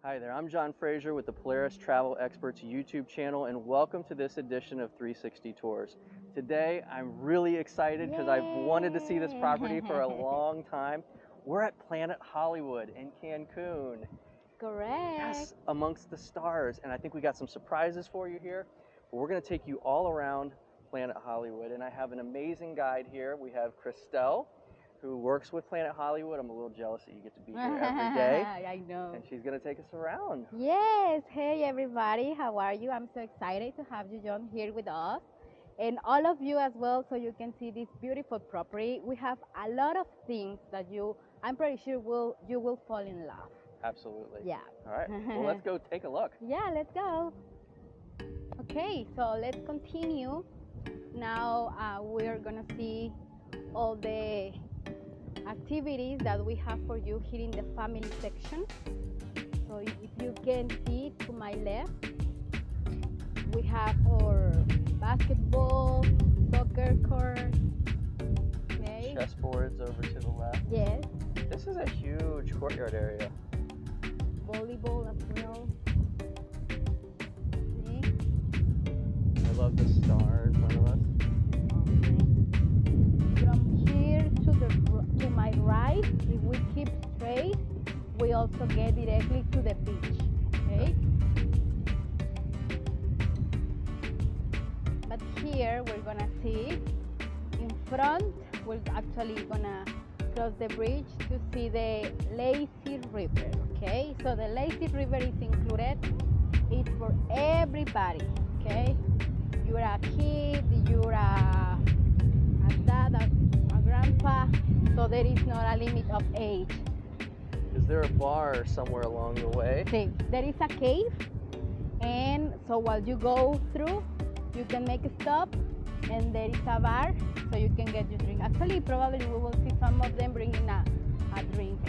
Hi there, I'm John Fraser with the Polaris Travel Experts YouTube channel, and welcome to this edition of 360 Tours. Today, I'm really excited because I've wanted to see this property for a long time. We're at Planet Hollywood in Cancun. Correct. Yes, amongst the stars, and I think we got some surprises for you here. But we're going to take you all around Planet Hollywood, and I have an amazing guide here. We have Christelle, who works with Planet Hollywood. I'm a little jealous that you get to be here every day. I know. And she's going to take us around. Yes. Hey, everybody. How are you? I'm so excited to have you, John, here with us. And all of you as well, so you can see this beautiful property. We have a lot of things that I'm pretty sure you will fall in love. Absolutely. Yeah. All right. Well, let's go take a look. Yeah, let's go. Okay, so let's continue. Now we're going to see all the activities that we have for you here in the family section. So if you can see to my left, we have our basketball, soccer court, okay. Chessboards over to the left. Yes. This is a huge courtyard area. Volleyball as well. See? I love the star in front of us. From here to my right, if we keep straight, we also get directly to the beach. Okay. But here we're gonna see in front, we're actually gonna cross the bridge to see the lazy river. Okay, so the lazy river is included. It's for everybody. Okay, you're a kid, you're a dad, a grandpa, so there is not a limit of age. Is there a bar somewhere along the way? See, there is a cave, and so while you go through, you can make a stop, and there is a bar, so you can get your drink. Actually, probably we will see some of them bringing a drink.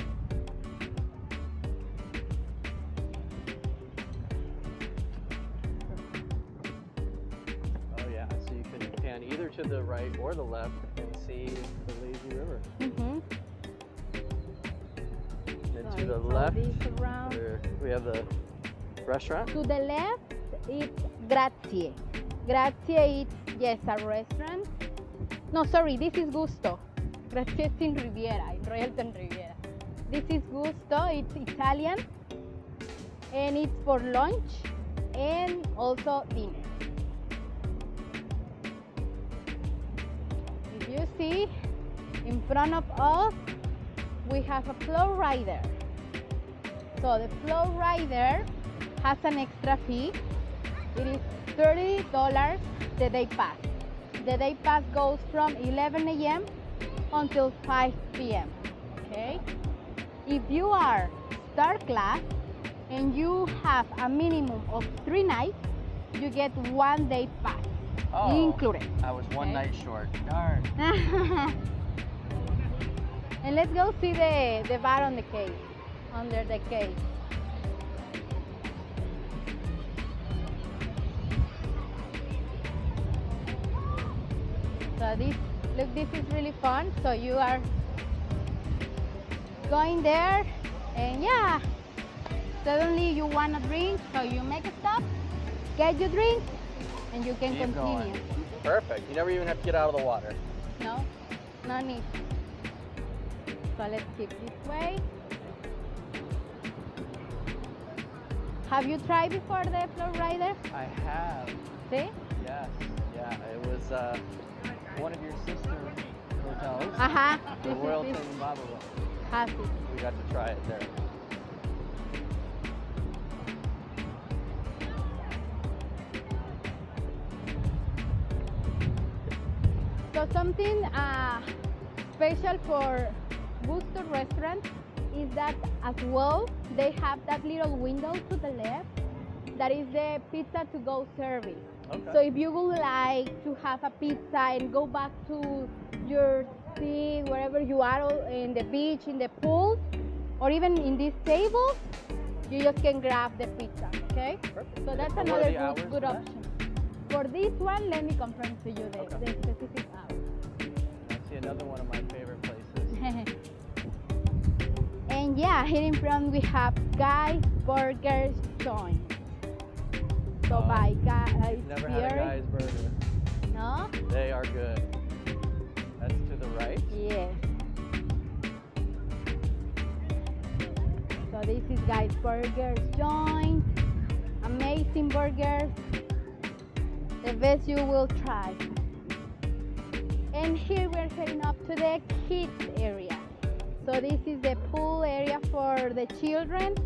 Oh yeah, so you can pan either to the right or the left and see the lazy river. Mm-hmm. And So to the it's all left, this around. we have the restaurant. To the left, it's Grazie. Grazie is, yes, a restaurant. No, sorry, this is Gusto. Grazie is in Riviera, in Royalton Riviera. This is Gusto, it's Italian, and it's for lunch and also dinner. If you see, in front of us, we have a flow rider. So the flow rider has an extra fee. It is $30 the day pass. The day pass goes from 11 a.m. until 5 p.m. Okay? If you are star class and you have a minimum of 3 nights, you get 1 day pass included. I was one Okay. night short. Darn. And let's go see the bar on the cave, under the cave. So this is really fun. So you are going there, and yeah, suddenly you want a drink, so you make a stop, get your drink, and you can Keep continue. going. Perfect. You never even have to get out of the water. No, no need. So let's keep this way. Have you tried before the flow rider? I have. See? Yes. Yeah. It was one of your sister hotels. The This Royalton is Baba. has it. We got to try it there. So something special for Gusto restaurant is that as well they have that little window to the left that is the pizza to go service. Okay. So if you would like to have a pizza and go back to your seat wherever you are, in the beach, in the pool, or even in this table, you just can grab the pizza. Okay. Perfect. So that's And what are the another hours good for that? option. For this one, let me confirm to you the specific hours. I see another one of my favorite places. And And yeah, here in front we have Guy's Burger Joint. So by Guy's Never had a Guy's burger. No? They are good. That's to the right? Yes. So this is Guy's Burger Joint. Amazing burgers. The best you will try. And here we're heading up to the kids area. So this is the pool area for the children,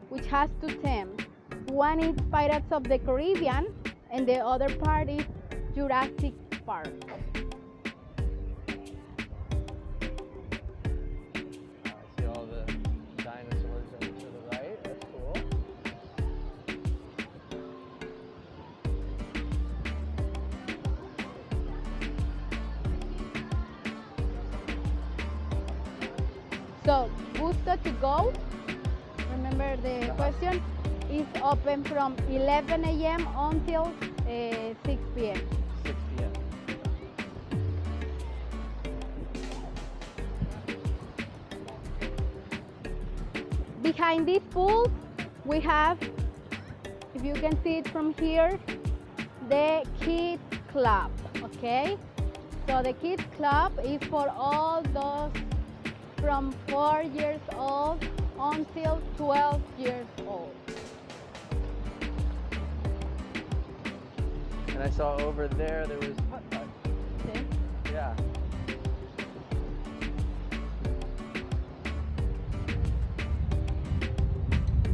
which has two themes. One is Pirates of the Caribbean, and the other part is Jurassic Park. I see all the dinosaurs over to the right. That's cool. So, Gusto to Go, remember the question, is open from 11 a.m. until 6 p.m. 6 p.m. Behind this pool, we have, if you can see it from here, the Kids Club, okay? So the Kids Club is for all those from 4 years old until 12 years old. And I saw over there was putt-putt. Okay. Yeah.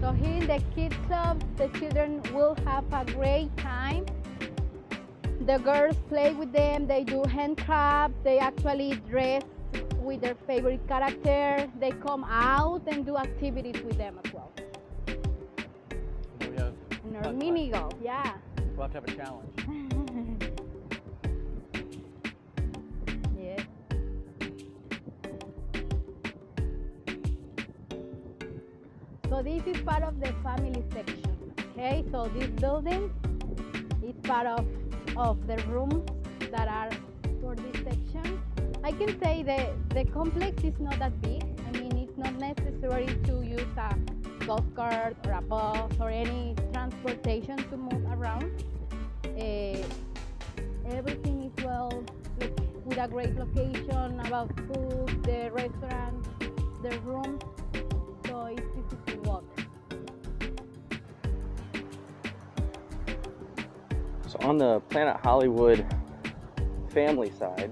So here in the Kids Club, the children will have a great time. The girls play with them, they do handcrafts, they actually dress with their favorite character. They come out and do activities with them as well. We have And our putt-putt. mini golf, yeah. We'll have to have a challenge. Yes. So this is part of the family section. Okay, so this building is part of the rooms that are for this section. I can say the complex is not that big. I mean, it's not necessary to use a golf cart or a bus or any transportation to move around. Everything is well, with a great location about food, the restaurant, the room, so it's easy to walk. So on the Planet Hollywood family side,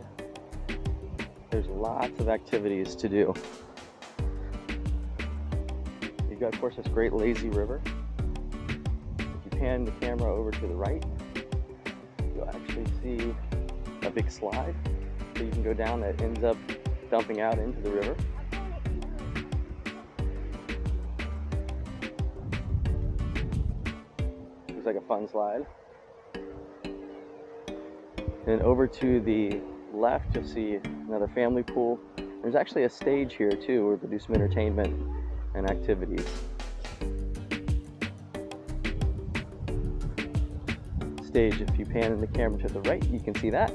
there's lots of activities to do. You've got, of course, this great lazy river. If you pan the camera over to the right, you'll actually see a big slide. So you can go down that ends up dumping out into the river. Looks like a fun slide. And over to the left, you'll see another family pool. There's actually a stage here too, where we do some entertainment and activities. Stage, if you pan in the camera to the right, you can see that.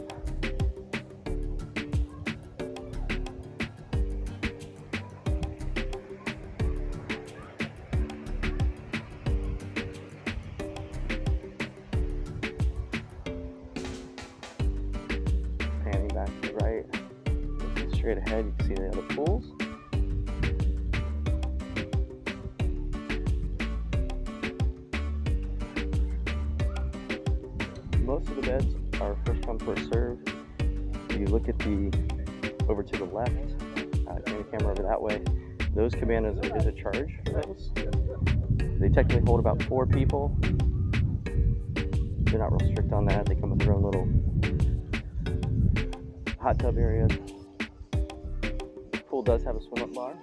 Panning back to the right, looking straight ahead, you can see the other pools. Most of the beds are first come, first served. You look at over to the left, turn the camera over that way. Those cabanas, is a charge for those. They technically hold about 4 people. They're not real strict on that. They come with their own little hot tub areas. The pool does have a swim-up bar.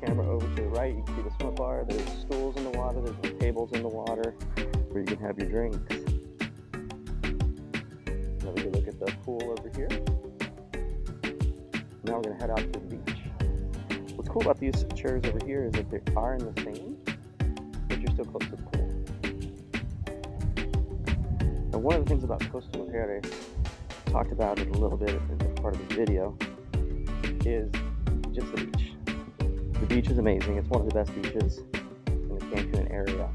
Camera over to the right, you can see the swim bar. There's stools in the water, there's tables in the water where where you can have your drinks. Another good look at the pool over here. Now we're gonna head out to the beach. What's cool about these chairs over here is that they are in the sand, but you're still close to the pool. And one of the things about Costa Mujeres, talked about it a little bit as part of this video, is just the beach. The beach is amazing. It's one of the best beaches in the Cancun area.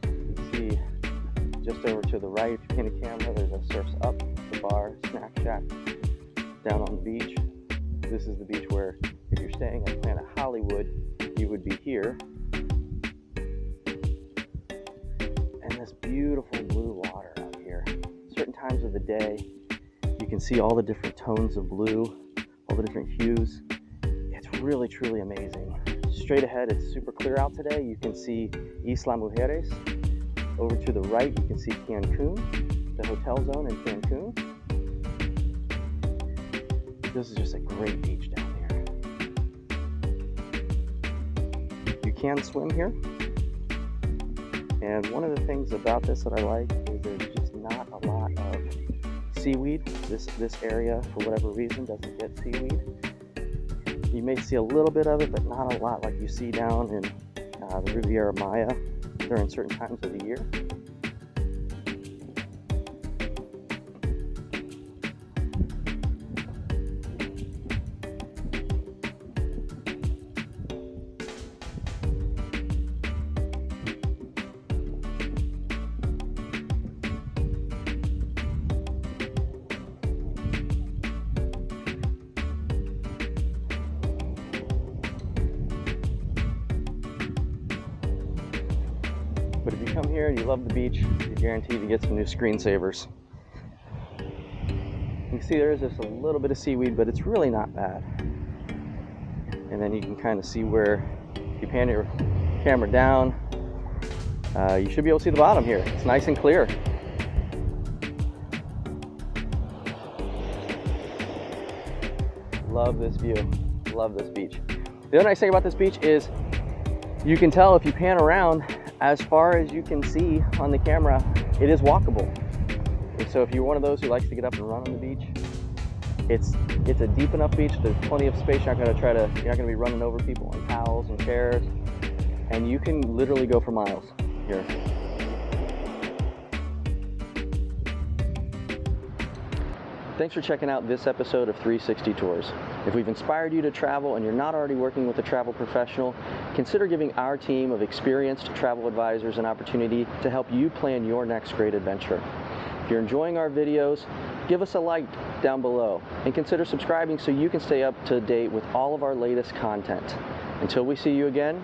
You can see just over to the right, if you pan the camera, there's a Surf's Up, the bar, snack shack down on the beach. This is the beach where if you're staying at Planet Hollywood, you would be here. And this beautiful blue water out here. Certain times of the day, you can see all the different tones of blue, all the different hues. It's really, truly amazing. Straight ahead, it's super clear out today. You can see Isla Mujeres. Over to the right, you can see Cancun, the hotel zone in Cancun. This is just a great beach down here. You can swim here. And one of the things about this that I like is there's just not a lot of seaweed. This area, for whatever reason, doesn't get seaweed. You may see a little bit of it, but not a lot like you see down in the Riviera Maya during certain times of the year. But if you come here and you love the beach, you're guaranteed to get some new screensavers. You can see there is just a little bit of seaweed, but it's really not bad. And then you can kind of see where, if you pan your camera down, you should be able to see the bottom here. It's nice and clear. Love this view, love this beach. The other nice thing about this beach is you can tell if you pan around, as far as you can see on the camera, it is walkable. And so if you're one of those who likes to get up and run on the beach, it's a deep enough beach. There's plenty of space. You're not gonna be running over people on towels and chairs, and you can literally go for miles here. Thanks for checking out this episode of 360 Tours. If we've inspired you to travel and you're not already working with a travel professional, consider giving our team of experienced travel advisors an opportunity to help you plan your next great adventure. If you're enjoying our videos, give us a like down below and consider subscribing so you can stay up to date with all of our latest content. Until we see you again,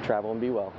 travel and be well.